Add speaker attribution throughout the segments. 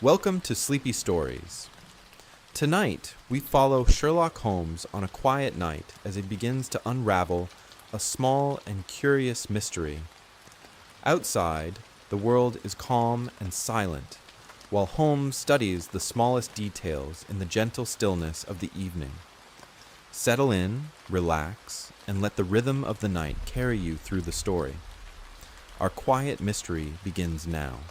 Speaker 1: Welcome to Sleepy Stories. Tonight, we follow Sherlock Holmes on a quiet night as he begins to unravel a small and curious mystery. Outside, the world is calm and silent, while Holmes studies the smallest details in the gentle stillness of the evening. Settle in, relax, and let the rhythm of the night carry you through the story. Our quiet mystery begins now.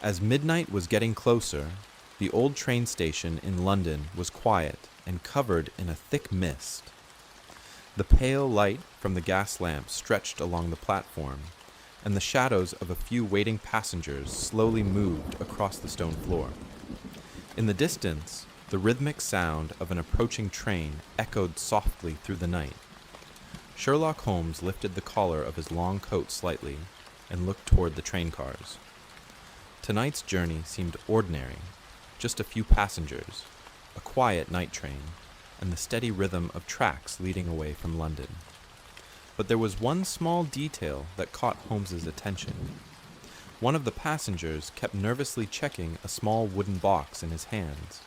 Speaker 1: As midnight was getting closer, the old train station in London was quiet and covered in a thick mist. The pale light from the gas lamp stretched along the platform, and the shadows of a few waiting passengers slowly moved across the stone floor. In the distance, the rhythmic sound of an approaching train echoed softly through the night. Sherlock Holmes lifted the collar of his long coat slightly and looked toward the train cars. Tonight's journey seemed ordinary, just a few passengers, a quiet night train, and the steady rhythm of tracks leading away from London. But there was one small detail that caught Holmes's attention. One of the passengers kept nervously checking a small wooden box in his hands.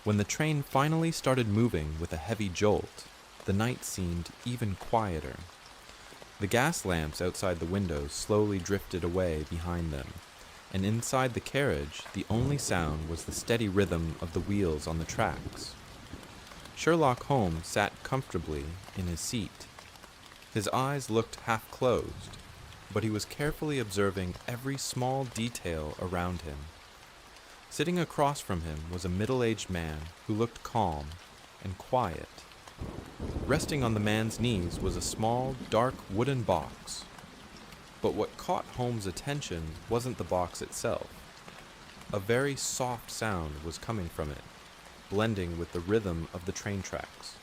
Speaker 1: When the train finally started moving with a heavy jolt, the night seemed even quieter. The gas lamps outside the windows slowly drifted away behind them, and inside the carriage, the only sound was the steady rhythm of the wheels on the tracks. Sherlock Holmes sat comfortably in his seat. His eyes looked half closed, but he was carefully observing every small detail around him. Sitting across from him was a middle-aged man who looked calm and quiet. Resting on the man's knees was a small, dark wooden box. But what caught Holmes' attention wasn't the box itself. A very soft sound was coming from it, blending with the rhythm of the train tracks.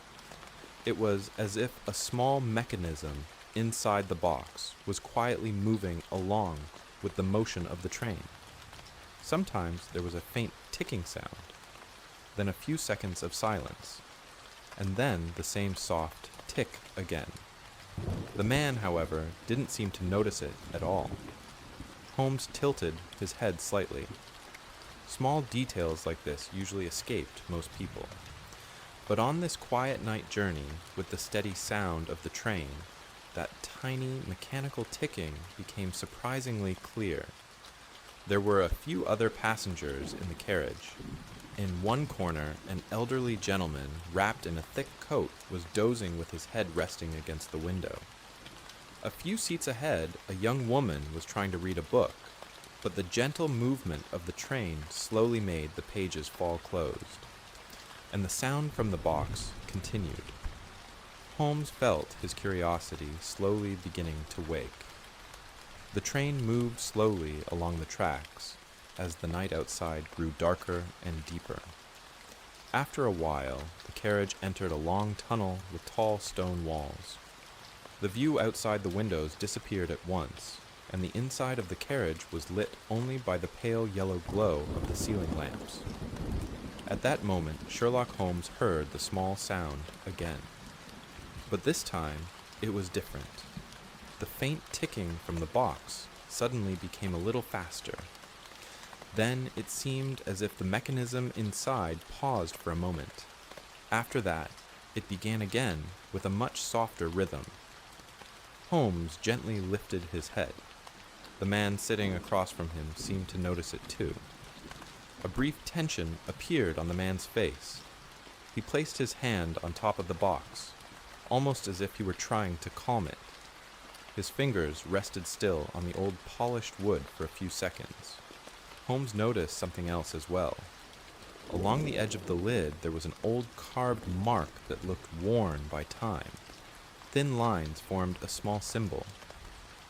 Speaker 1: It was as if a small mechanism inside the box was quietly moving along with the motion of the train. Sometimes there was a faint ticking sound, then a few seconds of silence, and then the same soft tick again. The man, however, didn't seem to notice it at all. Holmes tilted his head slightly. Small details like this usually escaped most people. But on this quiet night journey, with the steady sound of the train, that tiny mechanical ticking became surprisingly clear. There were a few other passengers in the carriage. In one corner, an elderly gentleman, wrapped in a thick coat, was dozing with his head resting against the window. A few seats ahead, a young woman was trying to read a book, but the gentle movement of the train slowly made the pages fall closed, and the sound from the box continued. Holmes felt his curiosity slowly beginning to wake. The train moved slowly along the tracks, as the night outside grew darker and deeper. After a while, the carriage entered a long tunnel with tall stone walls. The view outside the windows disappeared at once, and the inside of the carriage was lit only by the pale yellow glow of the ceiling lamps. At that moment, Sherlock Holmes heard the small sound again. But this time, it was different. The faint ticking from the box suddenly became a little faster. Then it seemed as if the mechanism inside paused for a moment. After that, it began again with a much softer rhythm. Holmes gently lifted his head. The man sitting across from him seemed to notice it too. A brief tension appeared on the man's face. He placed his hand on top of the box, almost as if he were trying to calm it. His fingers rested still on the old polished wood for a few seconds. Holmes noticed something else as well. Along the edge of the lid there was an old carved mark that looked worn by time. Thin lines formed a small symbol,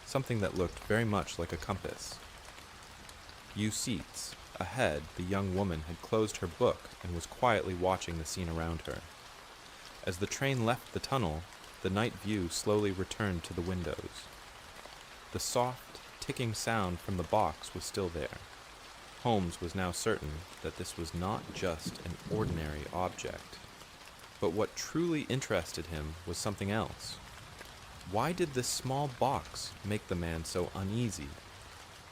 Speaker 1: something that looked very much like a compass. Few seats ahead, the young woman had closed her book and was quietly watching the scene around her. As the train left the tunnel, the night view slowly returned to the windows. The soft, ticking sound from the box was still there. Holmes was now certain that this was not just an ordinary object. But what truly interested him was something else. Why did this small box make the man so uneasy?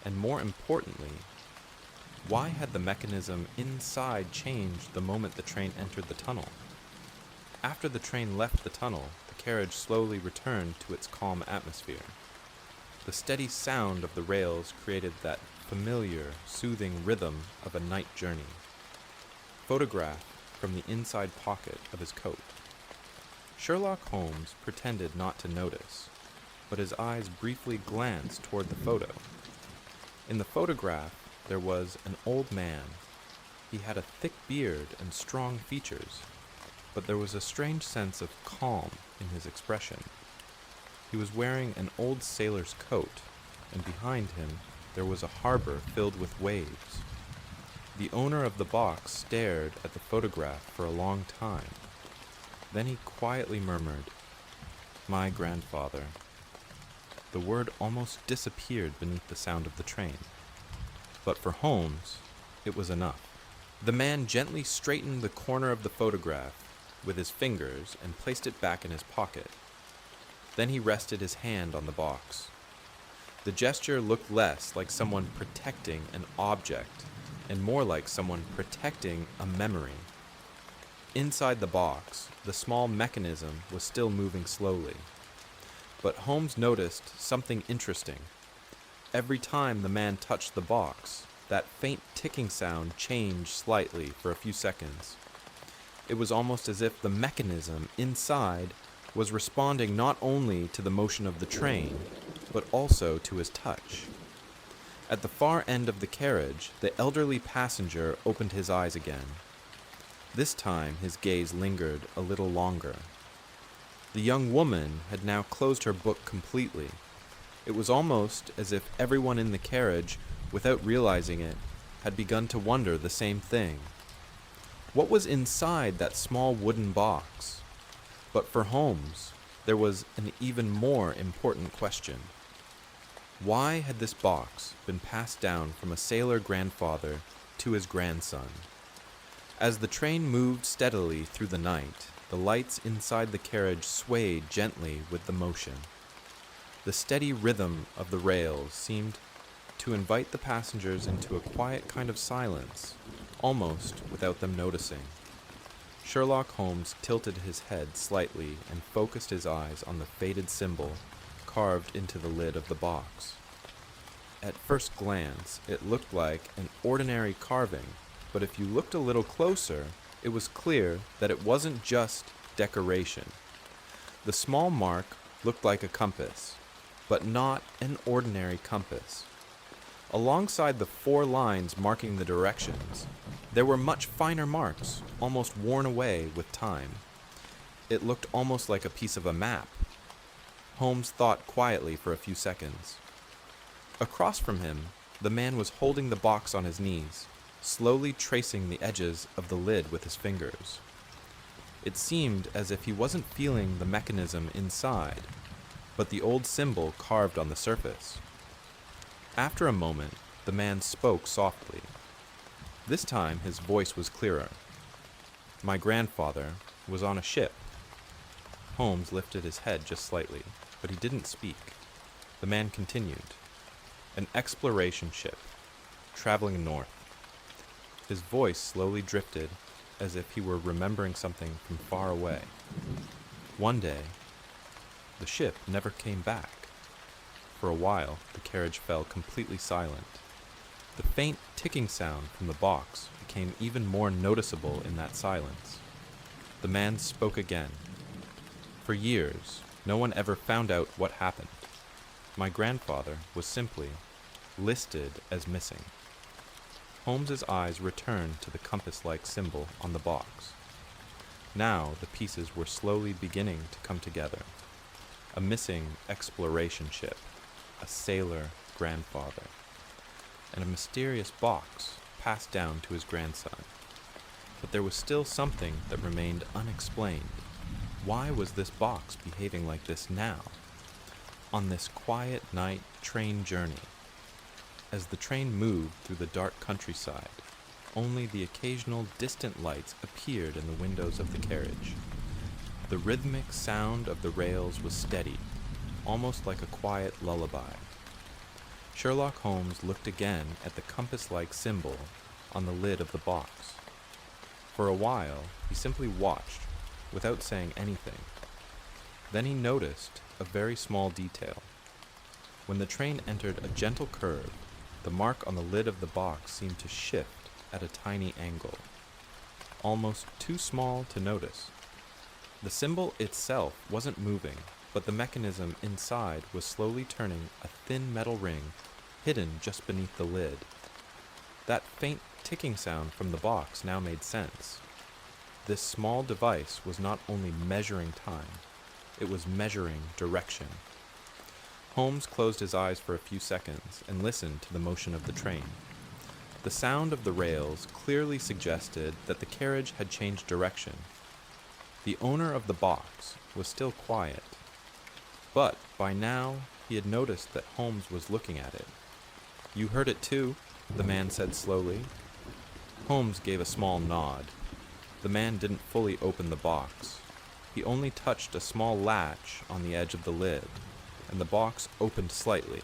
Speaker 1: And more importantly, Why had the mechanism inside changed the moment the train entered the tunnel? After the train left the tunnel, the carriage slowly returned to its calm atmosphere. The steady sound of the rails created that familiar, soothing rhythm of a night journey. Photographed from the inside pocket of his coat. Sherlock Holmes pretended not to notice, but his eyes briefly glanced toward the photo. In the photograph, there was an old man. He had a thick beard and strong features, but there was a strange sense of calm in his expression. He was wearing an old sailor's coat, and behind him there was a harbor filled with waves. The owner of the box stared at the photograph for a long time. Then he quietly murmured, "My grandfather." The word almost disappeared beneath the sound of the train. But for Holmes, it was enough. The man gently straightened the corner of the photograph with his fingers and placed it back in his pocket. Then he rested his hand on the box. The gesture looked less like someone protecting an object and more like someone protecting a memory. Inside the box, the small mechanism was still moving slowly. But Holmes noticed something interesting. Every time the man touched the box, that faint ticking sound changed slightly for a few seconds. It was almost as if the mechanism inside was responding not only to the motion of the train, but also to his touch. At the far end of the carriage, the elderly passenger opened his eyes again. This time his gaze lingered a little longer. The young woman had now closed her book completely. It was almost as if everyone in the carriage, without realizing it, had begun to wonder the same thing. What was inside that small wooden box? But for Holmes, there was an even more important question. Why had this box been passed down from a sailor grandfather to his grandson? As the train moved steadily through the night, the lights inside the carriage swayed gently with the motion. The steady rhythm of the rails seemed to invite the passengers into a quiet kind of silence, almost without them noticing. Sherlock Holmes tilted his head slightly and focused his eyes on the faded symbol carved into the lid of the box. At first glance, it looked like an ordinary carving, but if you looked a little closer, it was clear that it wasn't just decoration. The small mark looked like a compass, but not an ordinary compass. Alongside the 4 lines marking the directions, there were much finer marks, almost worn away with time. It looked almost like a piece of a map. Holmes thought quietly for a few seconds. Across from him, the man was holding the box on his knees, slowly tracing the edges of the lid with his fingers. It seemed as if he wasn't feeling the mechanism inside, but the old symbol carved on the surface. After a moment, the man spoke softly. This time his voice was clearer. "My grandfather was on a ship." Holmes lifted his head just slightly, but he didn't speak. The man continued. "An exploration ship, traveling north." His voice slowly drifted, as if he were remembering something from far away. "One day, the ship never came back." For a while, the carriage fell completely silent. The faint ticking sound from the box became even more noticeable in that silence. The man spoke again. "For years, no one ever found out what happened. My grandfather was simply listed as missing." Holmes's eyes returned to the compass-like symbol on the box. Now the pieces were slowly beginning to come together. A missing exploration ship, a sailor grandfather, and a mysterious box passed down to his grandson. But there was still something that remained unexplained. Why was this box behaving like this now, on this quiet night train journey? As the train moved through the dark countryside, only the occasional distant lights appeared in the windows of the carriage. The rhythmic sound of the rails was steady, almost like a quiet lullaby. Sherlock Holmes looked again at the compass-like symbol on the lid of the box. For a while, he simply watched, without saying anything. Then he noticed a very small detail. When the train entered a gentle curve, the mark on the lid of the box seemed to shift at a tiny angle, almost too small to notice. The symbol itself wasn't moving, but the mechanism inside was slowly turning a thin metal ring hidden just beneath the lid. That faint ticking sound from the box now made sense. This small device was not only measuring time, it was measuring direction. Holmes closed his eyes for a few seconds and listened to the motion of the train. The sound of the rails clearly suggested that the carriage had changed direction. The owner of the box was still quiet, but by now he had noticed that Holmes was looking at it. "You heard it too," the man said slowly. Holmes gave a small nod. The man didn't fully open the box. He only touched a small latch on the edge of the lid, and the box opened slightly.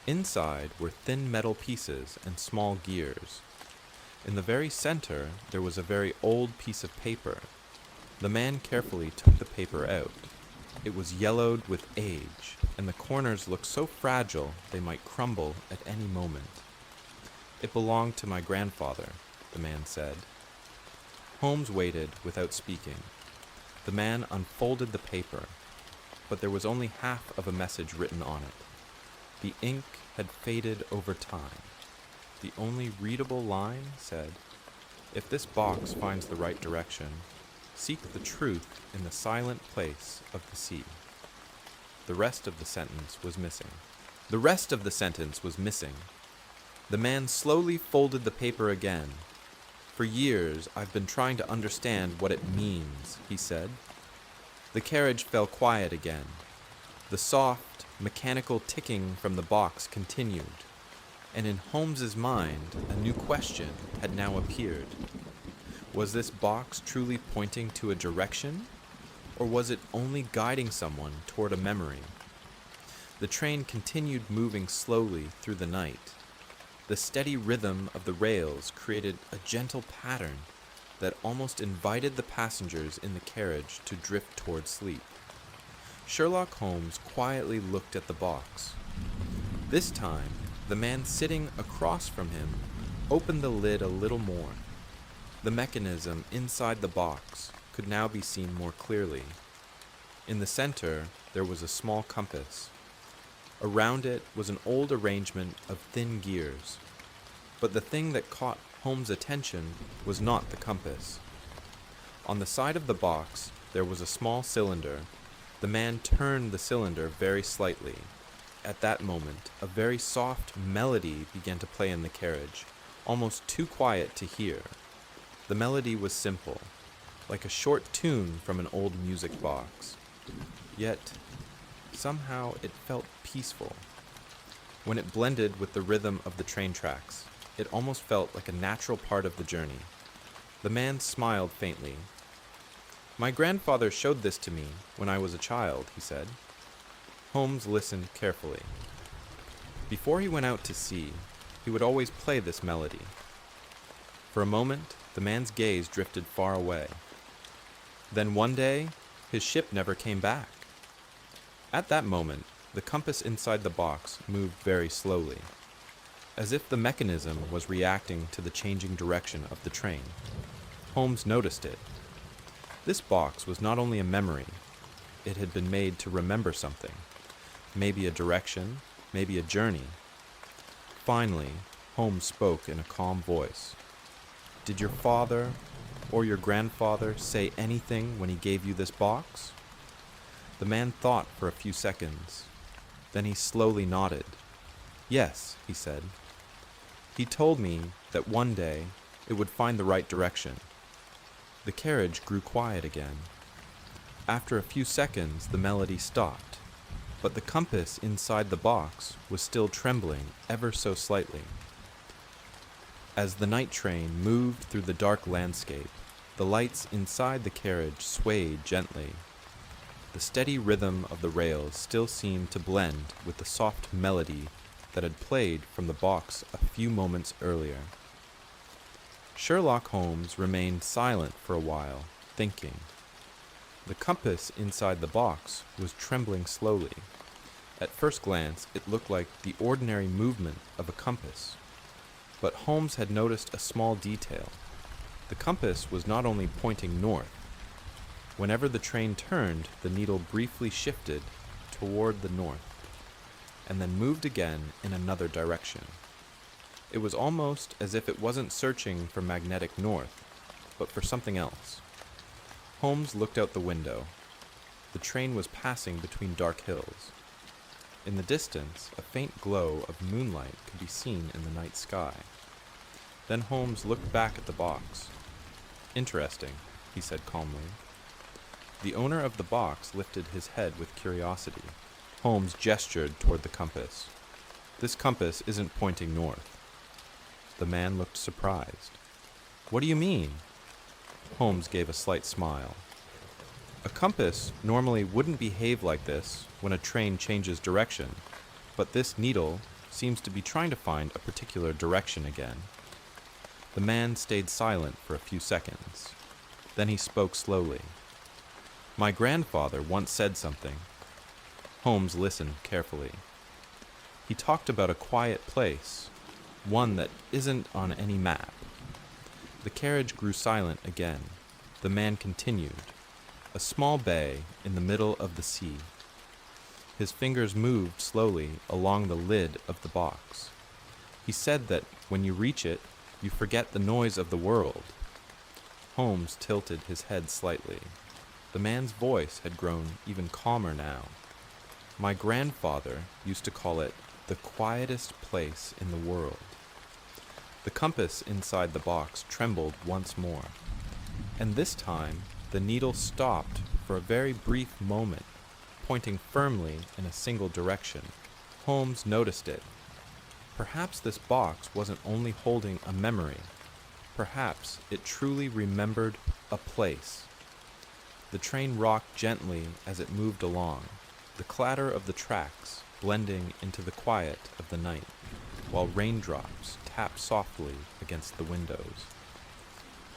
Speaker 1: Inside were thin metal pieces and small gears. In the very center, there was a very old piece of paper. The man carefully took the paper out. It was yellowed with age, and the corners looked so fragile they might crumble at any moment. "It belonged to my grandfather," the man said. Holmes waited without speaking. The man unfolded the paper, but there was only half of a message written on it. The ink had faded over time. The only readable line said, "If this box finds the right direction, seek the truth in the silent place of the sea." The rest of the sentence was missing. The man slowly folded the paper again. "For years, I've been trying to understand what it means," he said. The carriage fell quiet again. The soft, mechanical ticking from the box continued, and in Holmes's mind, a new question had now appeared. Was this box truly pointing to a direction, or was it only guiding someone toward a memory? The train continued moving slowly through the night. The steady rhythm of the rails created a gentle pattern that almost invited the passengers in the carriage to drift toward sleep. Sherlock Holmes quietly looked at the box. This time, the man sitting across from him opened the lid a little more. The mechanism inside the box could now be seen more clearly. In the center, there was a small compass. Around it was an old arrangement of thin gears. But the thing that caught Holmes' attention was not the compass. On the side of the box, there was a small cylinder. The man turned the cylinder very slightly. At that moment, a very soft melody began to play in the carriage, almost too quiet to hear. The melody was simple, like a short tune from an old music box. Yet, somehow it felt peaceful. When it blended with the rhythm of the train tracks, it almost felt like a natural part of the journey. The man smiled faintly. "My grandfather showed this to me when I was a child," he said. Holmes listened carefully. Before he went out to sea, he would always play this melody. For a moment, the man's gaze drifted far away. Then one day, his ship never came back. At that moment, the compass inside the box moved very slowly, as if the mechanism was reacting to the changing direction of the train. Holmes noticed it. This box was not only a memory, it had been made to remember something. Maybe a direction, maybe a journey. Finally, Holmes spoke in a calm voice. "Did your father or your grandfather say anything when he gave you this box?" The man thought for a few seconds. Then he slowly nodded. "Yes," he said. "He told me that one day it would find the right direction." The carriage grew quiet again. After a few seconds, the melody stopped, but the compass inside the box was still trembling ever so slightly. As the night train moved through the dark landscape, the lights inside the carriage swayed gently. The steady rhythm of the rails still seemed to blend with the soft melody that had played from the box a few moments earlier. Sherlock Holmes remained silent for a while, thinking. The compass inside the box was trembling slowly. At first glance, it looked like the ordinary movement of a compass. But Holmes had noticed a small detail. The compass was not only pointing north. Whenever the train turned, the needle briefly shifted toward the north, and then moved again in another direction. It was almost as if it wasn't searching for magnetic north, but for something else. Holmes looked out the window. The train was passing between dark hills. In the distance, a faint glow of moonlight could be seen in the night sky. Then Holmes looked back at the box. "Interesting," he said calmly. The owner of the box lifted his head with curiosity. Holmes gestured toward the compass. "This compass isn't pointing north." The man looked surprised. "What do you mean?" Holmes gave a slight smile. "A compass normally wouldn't behave like this when a train changes direction, but this needle seems to be trying to find a particular direction again." The man stayed silent for a few seconds. Then he spoke slowly. "My grandfather once said something." Holmes listened carefully. "He talked about a quiet place, one that isn't on any map." The carriage grew silent again. The man continued. "A small bay in the middle of the sea." His fingers moved slowly along the lid of the box. "He said that when you reach it, you forget the noise of the world." Holmes tilted his head slightly. The man's voice had grown even calmer now. "My grandfather used to call it the quietest place in the world." The compass inside the box trembled once more, and this time the needle stopped for a very brief moment, pointing firmly in a single direction. Holmes noticed it. Perhaps this box wasn't only holding a memory. Perhaps it truly remembered a place. The train rocked gently as it moved along, the clatter of the tracks blending into the quiet of the night, while raindrops tapped softly against the windows.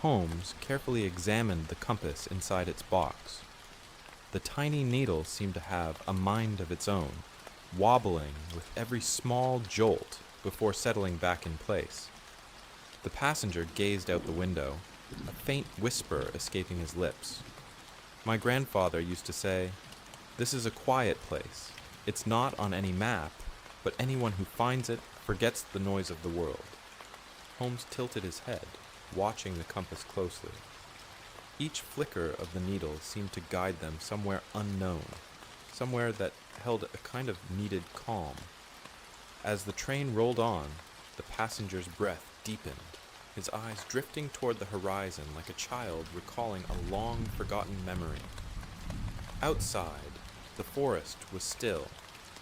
Speaker 1: Holmes carefully examined the compass inside its box. The tiny needle seemed to have a mind of its own, wobbling with every small jolt before settling back in place. The passenger gazed out the window, a faint whisper escaping his lips. "My grandfather used to say, 'This is a quiet place. It's not on any map, but anyone who finds it forgets the noise of the world.'" Holmes tilted his head, watching the compass closely. Each flicker of the needle seemed to guide them somewhere unknown, somewhere that held a kind of needed calm. As the train rolled on, the passenger's breath deepened, his eyes drifting toward the horizon like a child recalling a long-forgotten memory. Outside, the forest was still.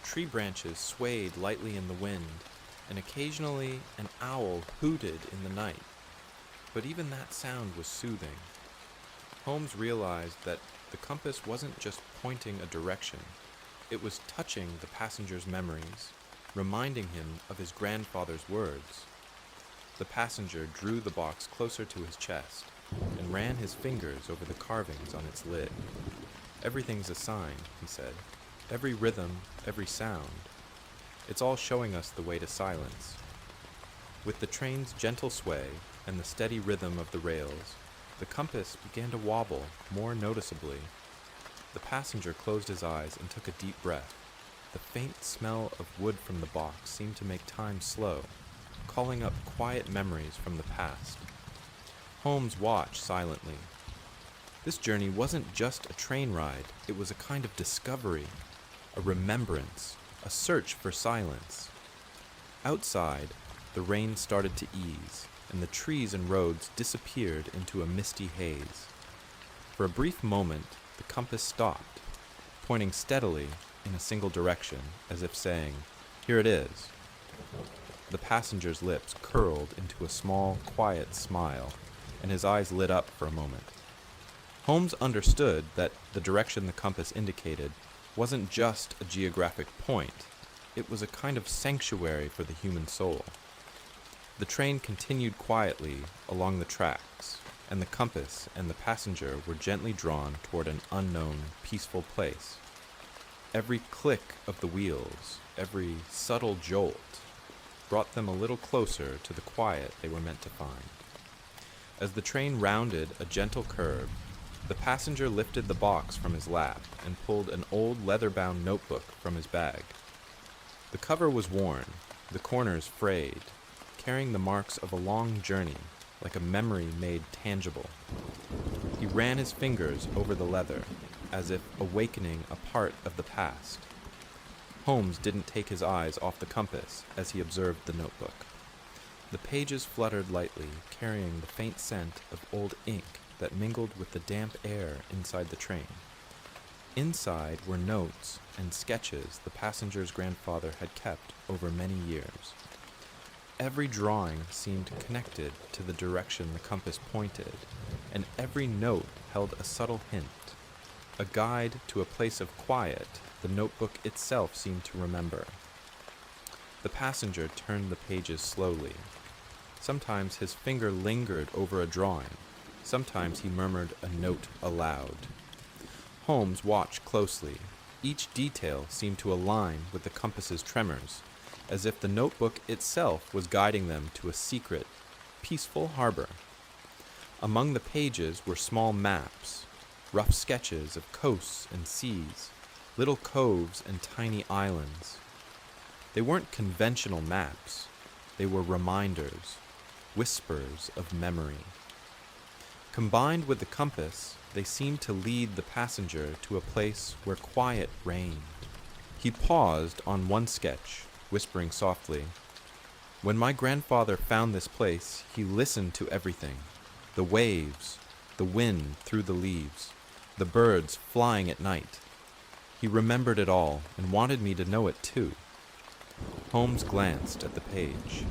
Speaker 1: Tree branches swayed lightly in the wind, and occasionally an owl hooted in the night. But even that sound was soothing. Holmes realized that the compass wasn't just pointing a direction. It was touching the passenger's memories, reminding him of his grandfather's words. The passenger drew the box closer to his chest and ran his fingers over the carvings on its lid. "Everything's a sign," he said. "Every rhythm, every sound. It's all showing us the way to silence." With the train's gentle sway and the steady rhythm of the rails, the compass began to wobble more noticeably. The passenger closed his eyes and took a deep breath. The faint smell of wood from the box seemed to make time slow, calling up quiet memories from the past. Holmes watched silently. This journey wasn't just a train ride, it was a kind of discovery, a remembrance, a search for silence. Outside, the rain started to ease, and the trees and roads disappeared into a misty haze. For a brief moment, the compass stopped, pointing steadily in a single direction, as if saying, "Here it is." The passenger's lips curled into a small, quiet smile, and his eyes lit up for a moment. Holmes understood that the direction the compass indicated wasn't just a geographic point. it was a kind of sanctuary for the human soul. The train continued quietly along the tracks, and the compass and the passenger were gently drawn toward an unknown, peaceful place. Every click of the wheels, every subtle jolt, brought them a little closer to the quiet they were meant to find. As the train rounded a gentle curve, the passenger lifted the box from his lap and pulled an old leather-bound notebook from his bag. The cover was worn, the corners frayed, carrying the marks of a long journey, like a memory made tangible. He ran his fingers over the leather, as if awakening a part of the past. Holmes didn't take his eyes off the compass as he observed the notebook. The pages fluttered lightly, carrying the faint scent of old ink that mingled with the damp air inside the train. Inside were notes and sketches the passenger's grandfather had kept over many years. Every drawing seemed connected to the direction the compass pointed, and every note held a subtle hint, a guide to a place of quiet the notebook itself seemed to remember. The passenger turned the pages slowly. Sometimes his finger lingered over a drawing. Sometimes he murmured a note aloud. Holmes watched closely. Each detail seemed to align with the compass's tremors, as if the notebook itself was guiding them to a secret, peaceful harbor. Among the pages were small maps, rough sketches of coasts and seas, little coves and tiny islands. They weren't conventional maps. They were reminders, whispers of memory. Combined with the compass, they seemed to lead the passenger to a place where quiet reigned. He paused on one sketch, whispering softly, "When my grandfather found this place, he listened to everything. The waves, the wind through the leaves, the birds flying at night. He remembered it all and wanted me to know it too." Holmes glanced at the page.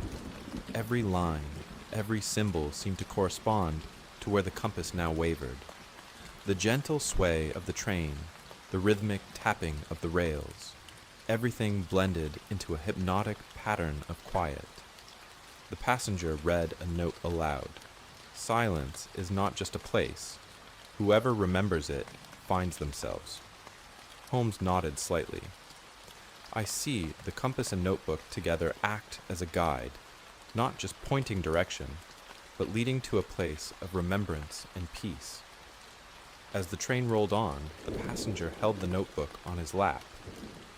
Speaker 1: Every line, every symbol seemed to correspond to where the compass now wavered. The gentle sway of the train, the rhythmic tapping of the rails, everything blended into a hypnotic pattern of quiet. The passenger read a note aloud. "Silence is not just a place. Whoever remembers it finds themselves." Holmes nodded slightly. "I see the compass and notebook together act as a guide, not just pointing direction, but leading to a place of remembrance and peace." As the train rolled on, the passenger held the notebook on his lap,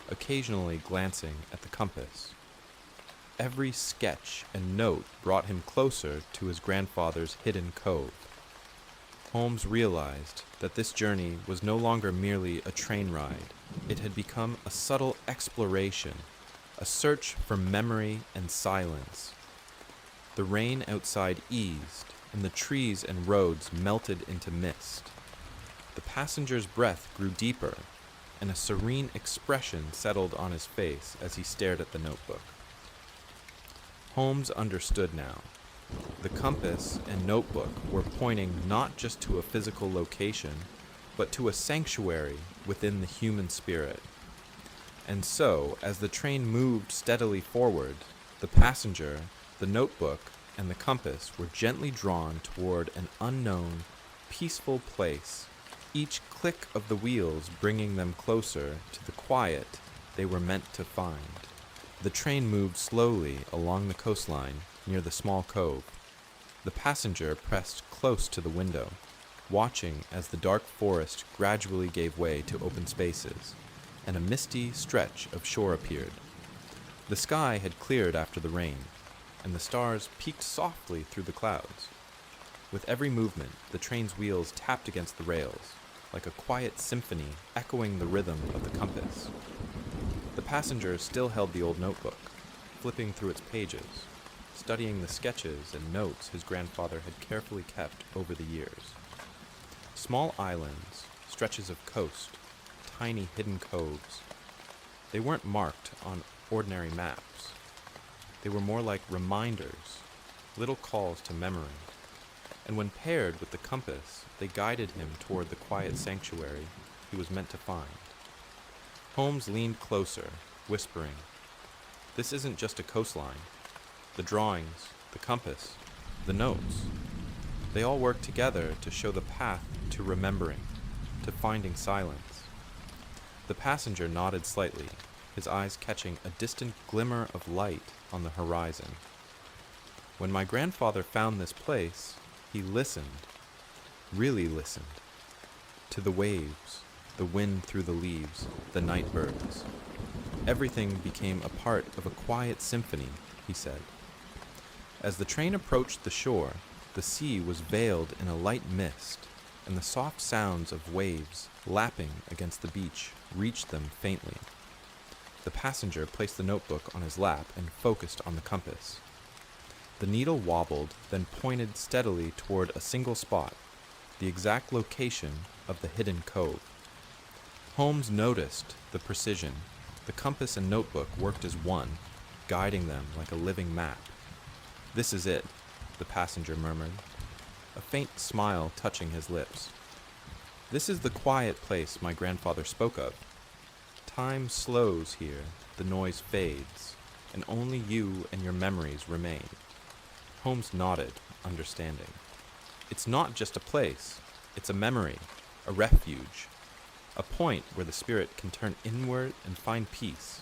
Speaker 1: occasionally glancing at the compass. Every sketch and note brought him closer to his grandfather's hidden cove. Holmes realized that this journey was no longer merely a train ride. It had become a subtle exploration, a search for memory and silence. The rain outside eased, and the trees and roads melted into mist. The passenger's breath grew deeper, and a serene expression settled on his face as he stared at the notebook. Holmes understood now. The compass and notebook were pointing not just to a physical location, but to a sanctuary within the human spirit. And so, as the train moved steadily forward, the passenger, the notebook, and the compass were gently drawn toward an unknown, peaceful place, each click of the wheels bringing them closer to the quiet they were meant to find. The train moved slowly along the coastline near the small cove. The passenger pressed close to the window, watching as the dark forest gradually gave way to open spaces, and a misty stretch of shore appeared. The sky had cleared after the rain, and the stars peeked softly through the clouds. With every movement, the train's wheels tapped against the rails, like a quiet symphony echoing the rhythm of the compass. The passenger still held the old notebook, flipping through its pages, studying the sketches and notes his grandfather had carefully kept over the years. Small islands, stretches of coast, tiny hidden coves. They weren't marked on ordinary maps. They were more like reminders, little calls to memory. And when paired with the compass, they guided him toward the quiet sanctuary he was meant to find. Holmes leaned closer, whispering, This isn't just a coastline. The drawings, the compass, the notes, they all work together to show the path to remembering, to finding silence. The passenger nodded slightly, his eyes catching a distant glimmer of light on the horizon. When my grandfather found this place, he listened, really listened, to the waves, the wind through the leaves, the night birds. Everything became a part of a quiet symphony, he said. As the train approached the shore, the sea was veiled in a light mist, and the soft sounds of waves lapping against the beach reached them faintly. The passenger placed the notebook on his lap and focused on the compass. The needle wobbled, then pointed steadily toward a single spot, the exact location of the hidden cove. Holmes noticed the precision. The compass and notebook worked as one, guiding them like a living map. "This is it," the passenger murmured, a faint smile touching his lips. "This is the quiet place my grandfather spoke of. Time slows here, the noise fades, and only you and your memories remain." Holmes nodded, understanding. "It's not just a place, it's a memory, a refuge, a point where the spirit can turn inward and find peace."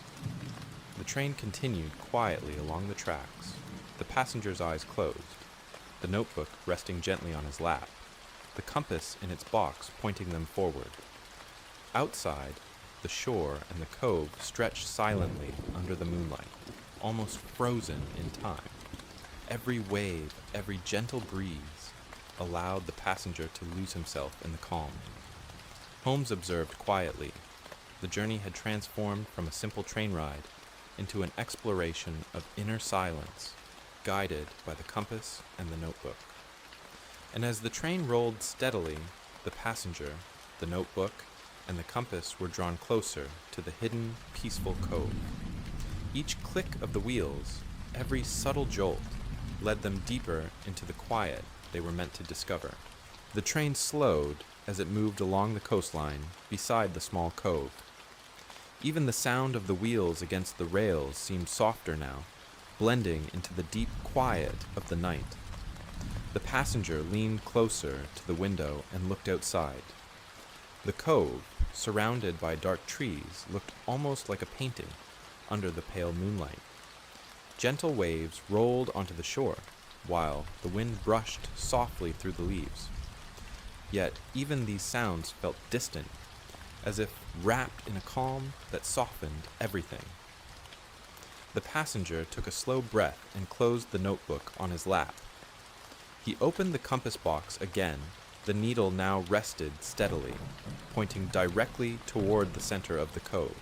Speaker 1: The train continued quietly along the tracks, the passenger's eyes closed, the notebook resting gently on his lap, the compass in its box pointing them forward. Outside, the shore and the cove stretched silently under the moonlight, almost frozen in time. Every wave, every gentle breeze, allowed the passenger to lose himself in the calm. Holmes observed quietly. The journey had transformed from a simple train ride into an exploration of inner silence, guided by the compass and the notebook. And as the train rolled steadily, the passenger, the notebook, and the compass were drawn closer to the hidden, peaceful cove. Each click of the wheels, every subtle jolt, led them deeper into the quiet they were meant to discover. The train slowed as it moved along the coastline beside the small cove. Even the sound of the wheels against the rails seemed softer now, blending into the deep quiet of the night. The passenger leaned closer to the window and looked outside. The cove, surrounded by dark trees, looked almost like a painting under the pale moonlight. Gentle waves rolled onto the shore, while the wind brushed softly through the leaves. Yet even these sounds felt distant, as if wrapped in a calm that softened everything. The passenger took a slow breath and closed the notebook on his lap. He opened the compass box again. The needle now rested steadily, pointing directly toward the center of the cove.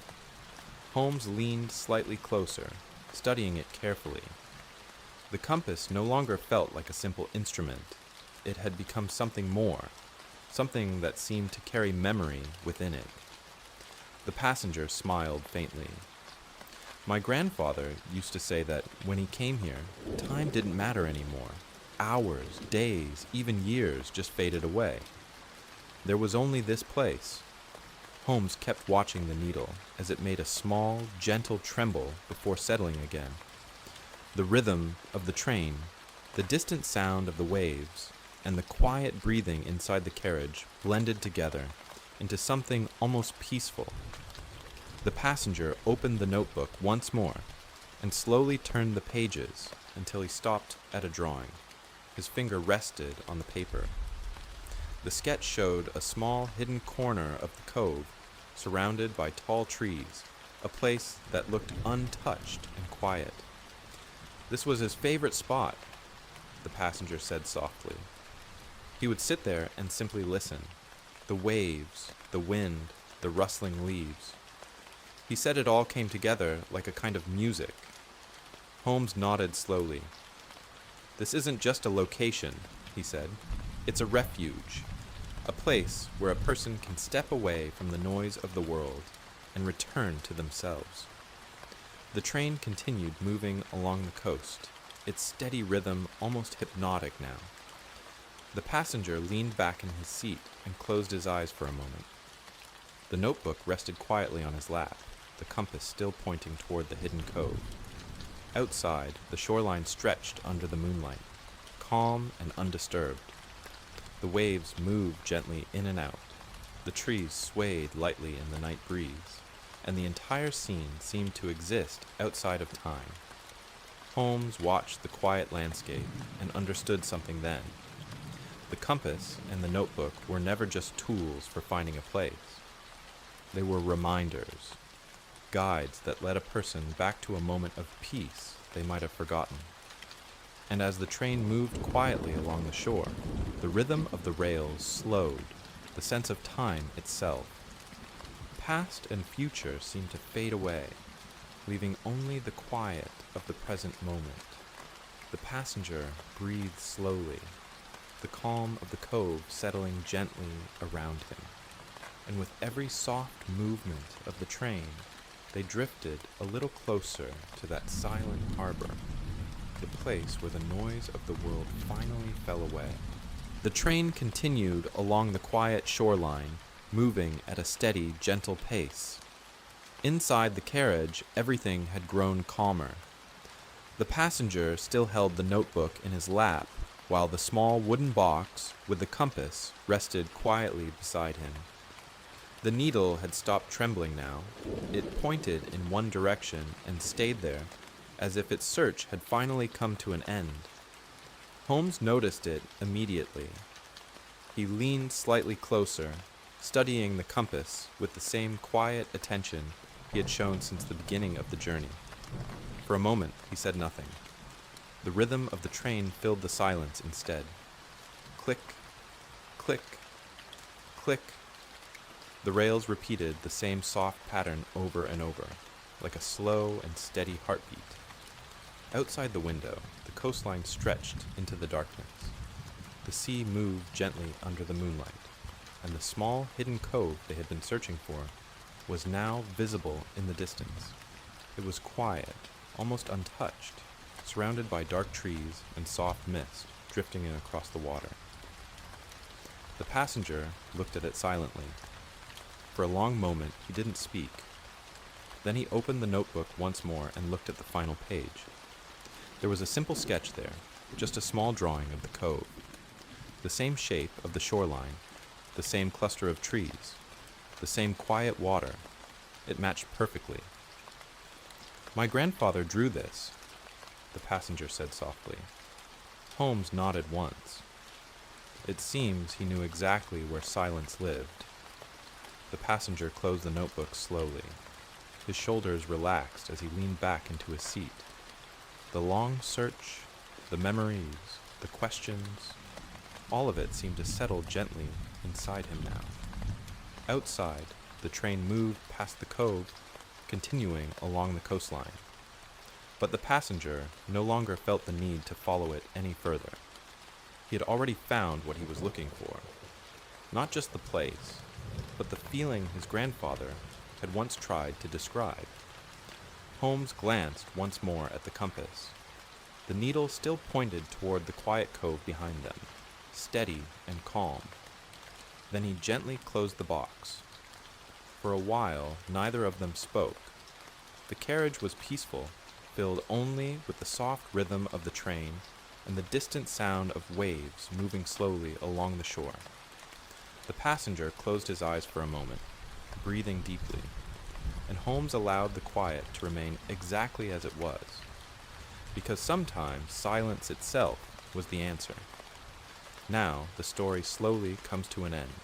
Speaker 1: Holmes leaned slightly closer, studying it carefully. The compass no longer felt like a simple instrument. It had become something more, something that seemed to carry memory within it. The passenger smiled faintly. "My grandfather used to say that when he came here, time didn't matter anymore. Hours, days, even years just faded away. There was only this place." Holmes kept watching the needle as it made a small, gentle tremble before settling again. The rhythm of the train, the distant sound of the waves, and the quiet breathing inside the carriage blended together into something almost peaceful. The passenger opened the notebook once more and slowly turned the pages until he stopped at a drawing. His finger rested on the paper. The sketch showed a small hidden corner of the cove, surrounded by tall trees, a place that looked untouched and quiet. "This was his favorite spot," the passenger said softly. He would sit there and simply listen. The waves, the wind, the rustling leaves. He said it all came together like a kind of music. Holmes nodded slowly. "This isn't just a location," he said. "It's a refuge, a place where a person can step away from the noise of the world and return to themselves." The train continued moving along the coast, its steady rhythm almost hypnotic now. The passenger leaned back in his seat and closed his eyes for a moment. The notebook rested quietly on his lap, the compass still pointing toward the hidden cove. Outside, the shoreline stretched under the moonlight, calm and undisturbed. The waves moved gently in and out. The trees swayed lightly in the night breeze, and the entire scene seemed to exist outside of time. Holmes watched the quiet landscape and understood something then. The compass and the notebook were never just tools for finding a place. They were reminders, guides that led a person back to a moment of peace they might have forgotten. And as the train moved quietly along the shore, the rhythm of the rails slowed, the sense of time itself. Past and future seemed to fade away, leaving only the quiet of the present moment. The passenger breathed slowly, the calm of the cove settling gently around him. And with every soft movement of the train, they drifted a little closer to that silent harbor, the place where the noise of the world finally fell away. The train continued along the quiet shoreline, moving at a steady, gentle pace. Inside the carriage, everything had grown calmer. The passenger still held the notebook in his lap, while the small wooden box with the compass rested quietly beside him. The needle had stopped trembling now. It pointed in one direction and stayed there, as if its search had finally come to an end. Holmes noticed it immediately. He leaned slightly closer, studying the compass with the same quiet attention he had shown since the beginning of the journey. For a moment, he said nothing. The rhythm of the train filled the silence instead. Click, click, click. The rails repeated the same soft pattern over and over, like a slow and steady heartbeat. Outside the window, the coastline stretched into the darkness. The sea moved gently under the moonlight, and the small hidden cove they had been searching for was now visible in the distance. It was quiet, almost untouched, surrounded by dark trees and soft mist drifting in across the water. The passenger looked at it silently. For a long moment, he didn't speak. Then he opened the notebook once more and looked at the final page. There was a simple sketch there, just a small drawing of the cove. The same shape of the shoreline, the same cluster of trees, the same quiet water. It matched perfectly. "My grandfather drew this," the passenger said softly. Holmes nodded once. It seems he knew exactly where silence lived. The passenger closed the notebook slowly. His shoulders relaxed as he leaned back into his seat. The long search, the memories, the questions, all of it seemed to settle gently inside him now. Outside, the train moved past the cove, continuing along the coastline. But the passenger no longer felt the need to follow it any further. He had already found what he was looking for. Not just the place, but the feeling his grandfather had once tried to describe. Holmes glanced once more at the compass. The needle still pointed toward the quiet cove behind them, steady and calm. Then he gently closed the box. For a while, neither of them spoke. The carriage was peaceful, filled only with the soft rhythm of the train and the distant sound of waves moving slowly along the shore. The passenger closed his eyes for a moment, breathing deeply, and Holmes allowed the quiet to remain exactly as it was, because sometimes silence itself was the answer. Now the story slowly comes to an end.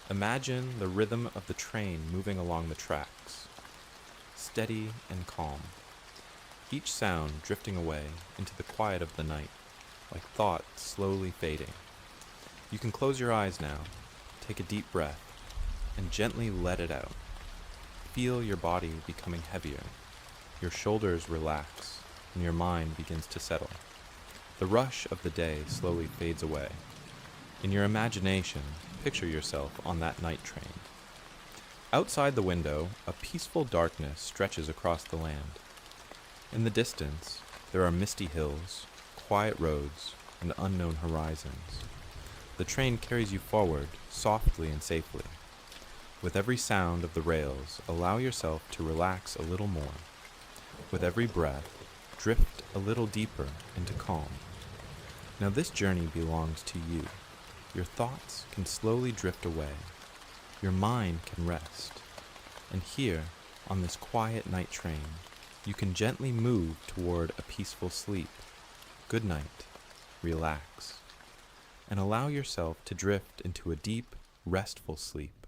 Speaker 1: Imagine the rhythm of the train moving along the tracks, steady and calm, each sound drifting away into the quiet of the night, like thought slowly fading. You can close your eyes now, take a deep breath, and gently let it out. Feel your body becoming heavier, your shoulders relax, and your mind begins to settle. The rush of the day slowly fades away. In your imagination, picture yourself on that night train. Outside the window, a peaceful darkness stretches across the land. In the distance, there are misty hills, quiet roads, and unknown horizons. The train carries you forward, softly and safely. With every sound of the rails, allow yourself to relax a little more. With every breath, drift a little deeper into calm. Now this journey belongs to you. Your thoughts can slowly drift away. Your mind can rest. And here, on this quiet night train, you can gently move toward a peaceful sleep. Good night. Relax. And allow yourself to drift into a deep, restful sleep.